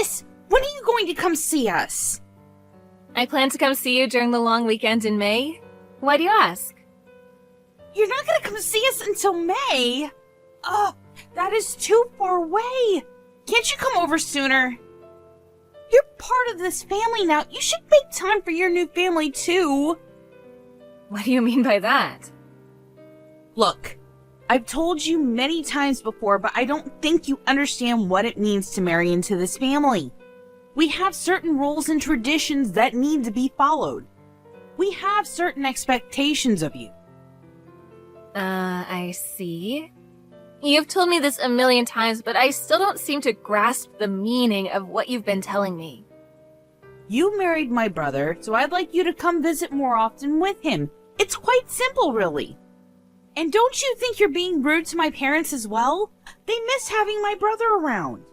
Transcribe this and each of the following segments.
Miss, when are you going to come see us? I plan to come see you during the long weekend in May. Why do you ask? You're not going to come see us until May? Oh, that is too far away. Can't you come over sooner? You're part of this family now. You should make time for your new family, too. What do you mean by that? Look, I've told you many times before, but I don't think you understand what it means to marry into this family. We have certain rules and traditions that need to be followed. We have certain expectations of you. I see. You've told me this a million times, but I still don't seem to grasp the meaning of what you've been telling me. You married my brother, so I'd like you to come visit more often with him. It's quite simple, really. And don't you think you're being rude to my parents as well? They miss having my brother around.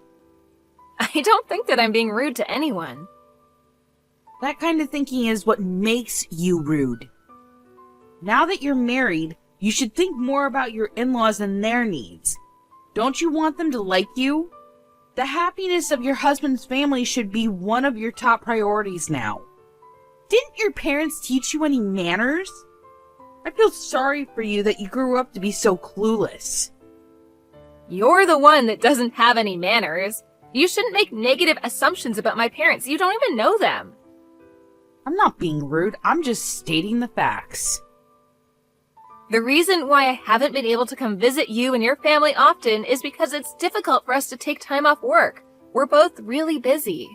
I don't think that I'm being rude to anyone. That kind of thinking is what makes you rude. Now that you're married, you should think more about your in-laws and their needs. Don't you want them to like you? The happiness of your husband's family should be one of your top priorities now. Didn't your parents teach you any manners? I feel sorry for you that you grew up to be so clueless. You're the one that doesn't have any manners. You shouldn't make negative assumptions about my parents. You don't even know them. I'm not being rude. I'm just stating the facts. The reason why I haven't been able to come visit you and your family often is because it's difficult for us to take time off work. We're both really busy.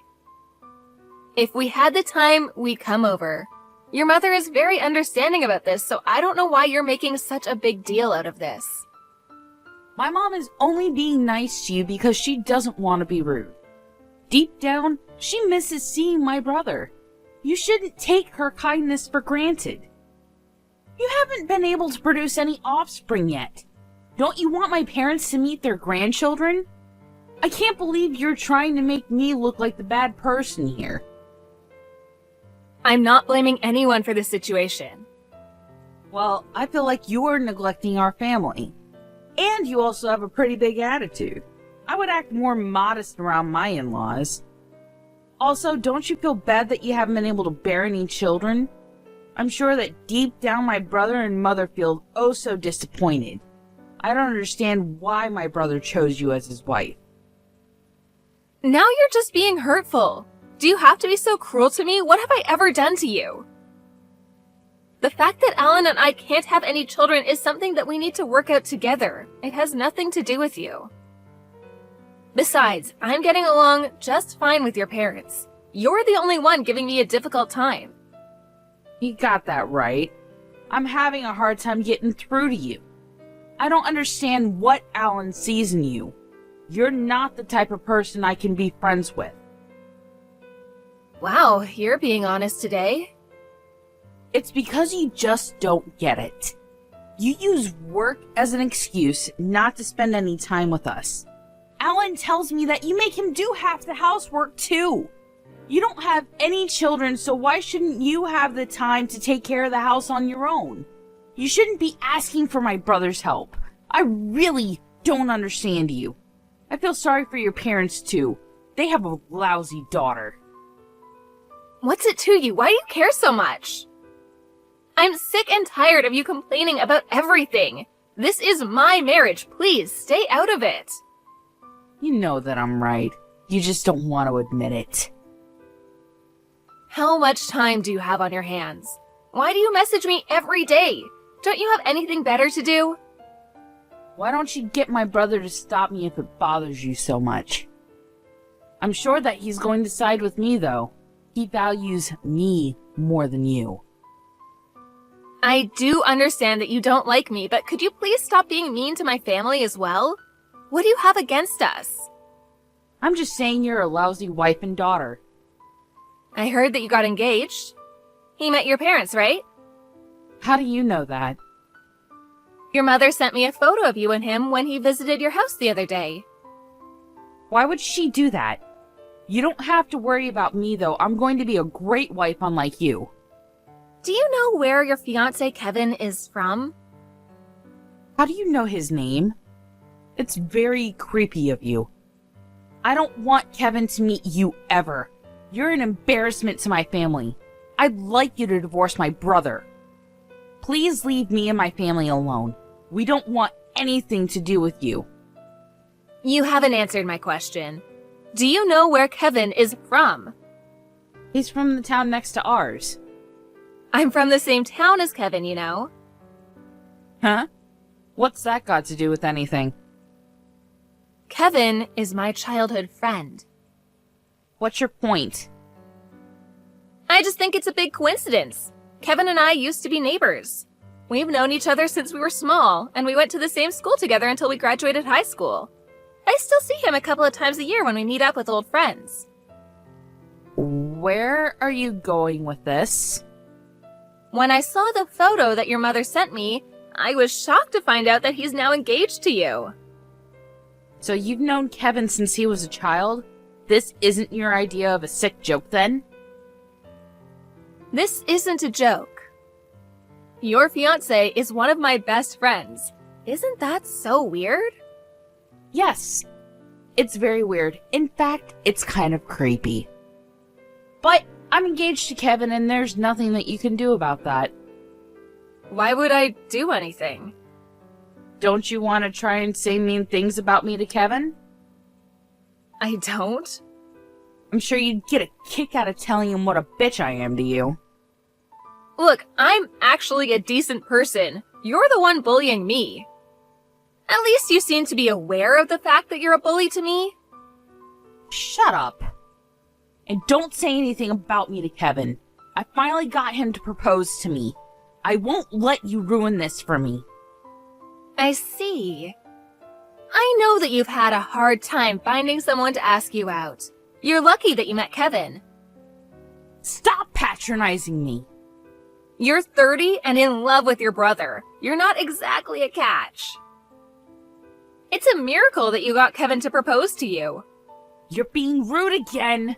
If we had the time, we'd come over. Your mother is very understanding about this, so I don't know why you're making such a big deal out of this. My mom is only being nice to you because she doesn't want to be rude. Deep down, she misses seeing my brother. You shouldn't take her kindness for granted. You haven't been able to produce any offspring yet. Don't you want my parents to meet their grandchildren? I can't believe you're trying to make me look like the bad person here. I'm not blaming anyone for this situation. Well, I feel like you're neglecting our family. And you also have a pretty big attitude. I would act more modest around my in-laws. Also, don't you feel bad that you haven't been able to bear any children? I'm sure that deep down my brother and mother feel oh so disappointed. I don't understand why my brother chose you as his wife. Now you're just being hurtful. Do you have to be so cruel to me? What have I ever done to you? The fact that Alan and I can't have any children is something that we need to work out together. It has nothing to do with you. Besides, I'm getting along just fine with your parents. You're the only one giving me a difficult time. You got that right. I'm having a hard time getting through to you. I don't understand what Alan sees in you. You're not the type of person I can be friends with. Wow, you're being honest today. It's because you just don't get it. You use work as an excuse not to spend any time with us. Alan tells me that you make him do half the housework too. You don't have any children, so why shouldn't you have the time to take care of the house on your own? You shouldn't be asking for my brother's help. I really don't understand you. I feel sorry for your parents too. They have a lousy daughter. What's it to you? Why do you care so much? I'm sick and tired of you complaining about everything. This is my marriage. Please, stay out of it. You know that I'm right. You just don't want to admit it. How much time do you have on your hands? Why do you message me every day? Don't you have anything better to do? Why don't you get my brother to stop me if it bothers you so much? I'm sure that he's going to side with me, though. He values me more than you. I do understand that you don't like me, but could you please stop being mean to my family as well? What do you have against us? I'm just saying you're a lousy wife and daughter. I heard that you got engaged. He met your parents, right? How do you know that? Your mother sent me a photo of you and him when he visited your house the other day. Why would she do that? You don't have to worry about me, though. I'm going to be a great wife unlike you. Do you know where your fiancé Kevin is from? How do you know his name? It's very creepy of you. I don't want Kevin to meet you ever. You're an embarrassment to my family. I'd like you to divorce my brother. Please leave me and my family alone. We don't want anything to do with you. You haven't answered my question. Do you know where Kevin is from? He's from the town next to ours. I'm from the same town as Kevin, you know. Huh? What's that got to do with anything? Kevin is my childhood friend. What's your point? I just think it's a big coincidence. Kevin and I used to be neighbors. We've known each other since we were small, and we went to the same school together until we graduated high school. I still see him a couple of times a year when we meet up with old friends. Where are you going with this? When I saw the photo that your mother sent me, I was shocked to find out that he's now engaged to you. So you've known Kevin since he was a child? This isn't your idea of a sick joke, then? This isn't a joke. Your fiancé is one of my best friends. Isn't that so weird? Yes. It's very weird. In fact, it's kind of creepy. But I'm engaged to Kevin, and there's nothing that you can do about that. Why would I do anything? Don't you want to try and say mean things about me to Kevin? I don't. I'm sure you'd get a kick out of telling him what a bitch I am to you. Look, I'm actually a decent person. You're the one bullying me. At least you seem to be aware of the fact that you're a bully to me. Shut up. And don't say anything about me to Kevin. I finally got him to propose to me. I won't let you ruin this for me. I see. I know that you've had a hard time finding someone to ask you out. You're lucky that you met Kevin. Stop patronizing me. You're 30 and in love with your brother. You're not exactly a catch. It's a miracle that you got Kevin to propose to you. You're being rude again.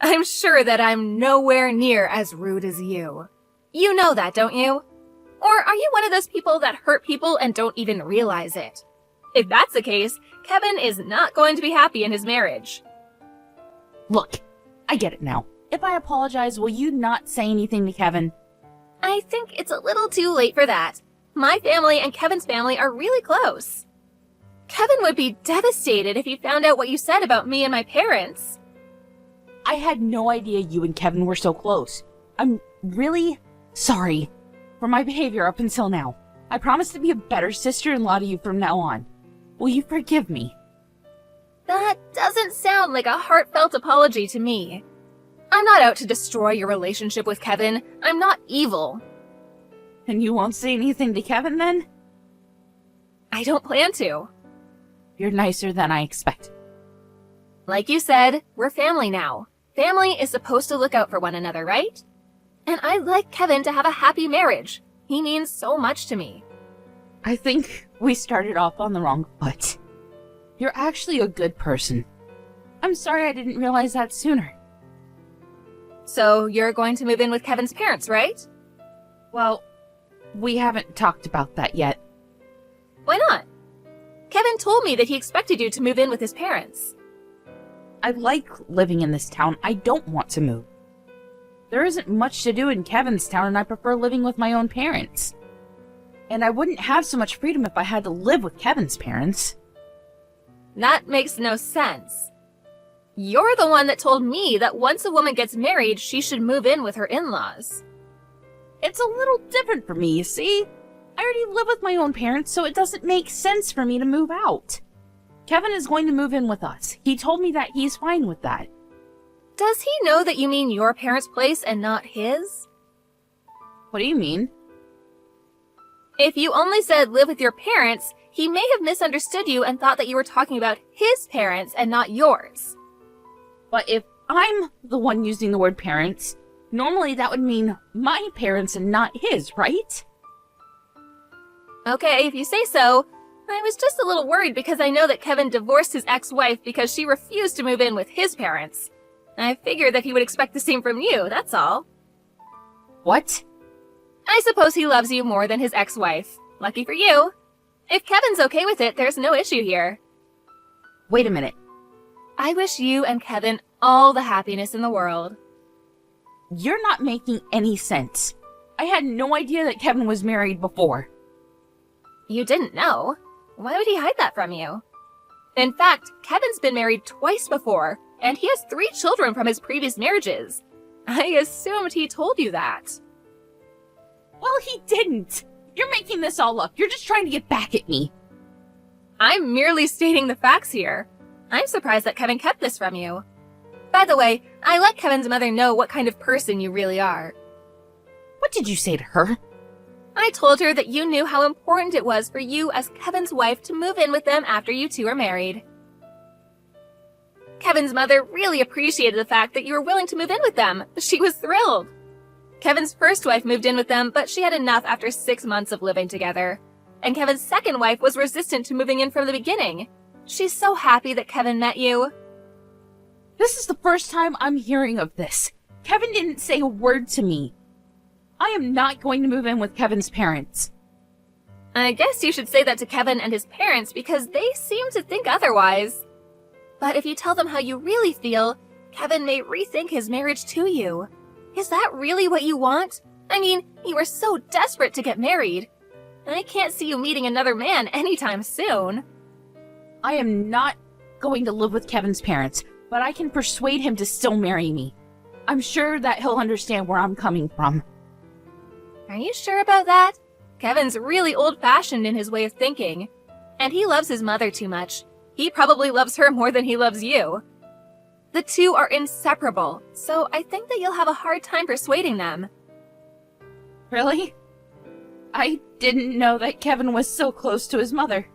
I'm sure that I'm nowhere near as rude as you. You know that, don't you? Or are you one of those people that hurt people and don't even realize it? If that's the case, Kevin is not going to be happy in his marriage. Look, I get it now. If I apologize, will you not say anything to Kevin? I think it's a little too late for that. My family and Kevin's family are really close. Kevin would be devastated if he found out what you said about me and my parents. I had no idea you and Kevin were so close. I'm really sorry for my behavior up until now. I promise to be a better sister-in-law to you from now on. Will you forgive me? That doesn't sound like a heartfelt apology to me. I'm not out to destroy your relationship with Kevin. I'm not evil. And you won't say anything to Kevin then? I don't plan to. You're nicer than I expected. Like you said, we're family now. Family is supposed to look out for one another, right? And I'd like Kevin to have a happy marriage. He means so much to me. I think we started off on the wrong foot. You're actually a good person. I'm sorry I didn't realize that sooner. So you're going to move in with Kevin's parents, right? Well, we haven't talked about that yet. Why not? Kevin told me that he expected you to move in with his parents. I like living in this town. I don't want to move. There isn't much to do in Kevin's town, and I prefer living with my own parents. And I wouldn't have so much freedom if I had to live with Kevin's parents. That makes no sense. You're the one that told me that once a woman gets married, she should move in with her in-laws. It's a little different for me, you see? I already live with my own parents, so it doesn't make sense for me to move out. Kevin is going to move in with us. He told me that he's fine with that. Does he know that you mean your parents' place and not his? What do you mean? If you only said live with your parents, he may have misunderstood you and thought that you were talking about his parents and not yours. But if I'm the one using the word parents, normally that would mean my parents and not his, right? Okay, if you say so. I was just a little worried because I know that Kevin divorced his ex-wife because she refused to move in with his parents. I figured that he would expect the same from you, that's all. What? I suppose he loves you more than his ex-wife. Lucky for you. If Kevin's okay with it, there's no issue here. Wait a minute. I wish you and Kevin all the happiness in the world. You're not making any sense. I had no idea that Kevin was married before. You didn't know? Why would he hide that from you? In fact, Kevin's been married twice before, and he has 3 children from his previous marriages. I assumed he told you that. Well, he didn't. You're making this all up. You're just trying to get back at me. I'm merely stating the facts here. I'm surprised that Kevin kept this from you. By the way, I let Kevin's mother know what kind of person you really are. What did you say to her? I told her that you knew how important it was for you as Kevin's wife to move in with them after you two are married. Kevin's mother really appreciated the fact that you were willing to move in with them. She was thrilled. Kevin's first wife moved in with them, but she had enough after 6 months of living together. And Kevin's second wife was resistant to moving in from the beginning. She's so happy that Kevin met you. This is the first time I'm hearing of this. Kevin didn't say a word to me. I am not going to move in with Kevin's parents. I guess you should say that to Kevin and his parents because they seem to think otherwise. But if you tell them how you really feel, Kevin may rethink his marriage to you. Is that really what you want? I mean, you were so desperate to get married. I can't see you meeting another man anytime soon. I am not going to live with Kevin's parents, but I can persuade him to still marry me. I'm sure that he'll understand where I'm coming from. Are you sure about that? Kevin's really old-fashioned in his way of thinking. And he loves his mother too much. He probably loves her more than he loves you. The two are inseparable, so I think that you'll have a hard time persuading them. Really? I didn't know that Kevin was so close to his mother.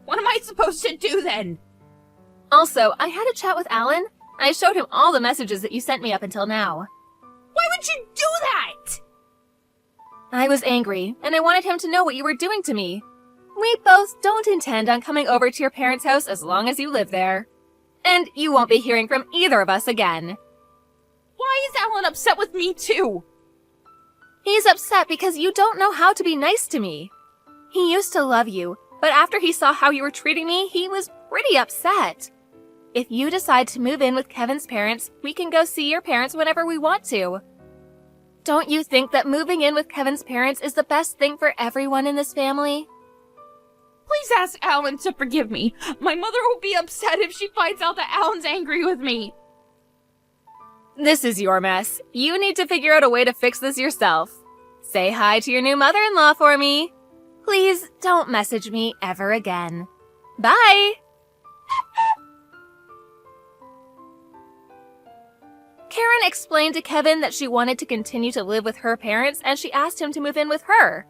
What am I supposed to do then? Also, I had a chat with Alan. I showed him all the messages that you sent me up until now. Why would you do that? I was angry, and I wanted him to know what you were doing to me. We both don't intend on coming over to your parents' house as long as you live there. And you won't be hearing from either of us again. Why is Alan upset with me too? He's upset because you don't know how to be nice to me. He used to love you, but after he saw how you were treating me, he was pretty upset. If you decide to move in with Kevin's parents, we can go see your parents whenever we want to. Don't you think that moving in with Kevin's parents is the best thing for everyone in this family? Please ask Alan to forgive me. My mother will be upset if she finds out that Alan's angry with me. This is your mess. You need to figure out a way to fix this yourself. Say hi to your new mother-in-law for me. Please don't message me ever again. Bye! Karen explained to Kevin that she wanted to continue to live with her parents and she asked him to move in with her.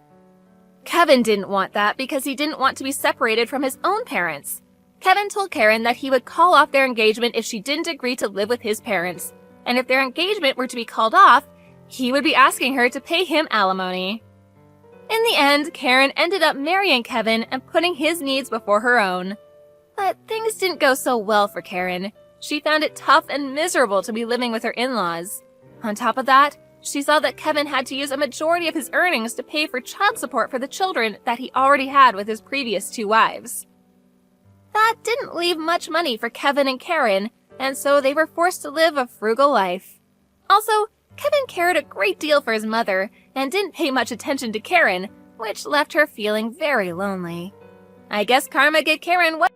Kevin didn't want that because he didn't want to be separated from his own parents. Kevin told Karen that he would call off their engagement if she didn't agree to live with his parents, and if their engagement were to be called off, he would be asking her to pay him alimony. In the end, Karen ended up marrying Kevin and putting his needs before her own. But things didn't go so well for Karen. She found it tough and miserable to be living with her in-laws. On top of that, she saw that Kevin had to use a majority of his earnings to pay for child support for the children that he already had with his previous 2 wives. That didn't leave much money for Kevin and Karen, and so they were forced to live a frugal life. Also, Kevin cared a great deal for his mother and didn't pay much attention to Karen, which left her feeling very lonely. I guess karma gave Karen what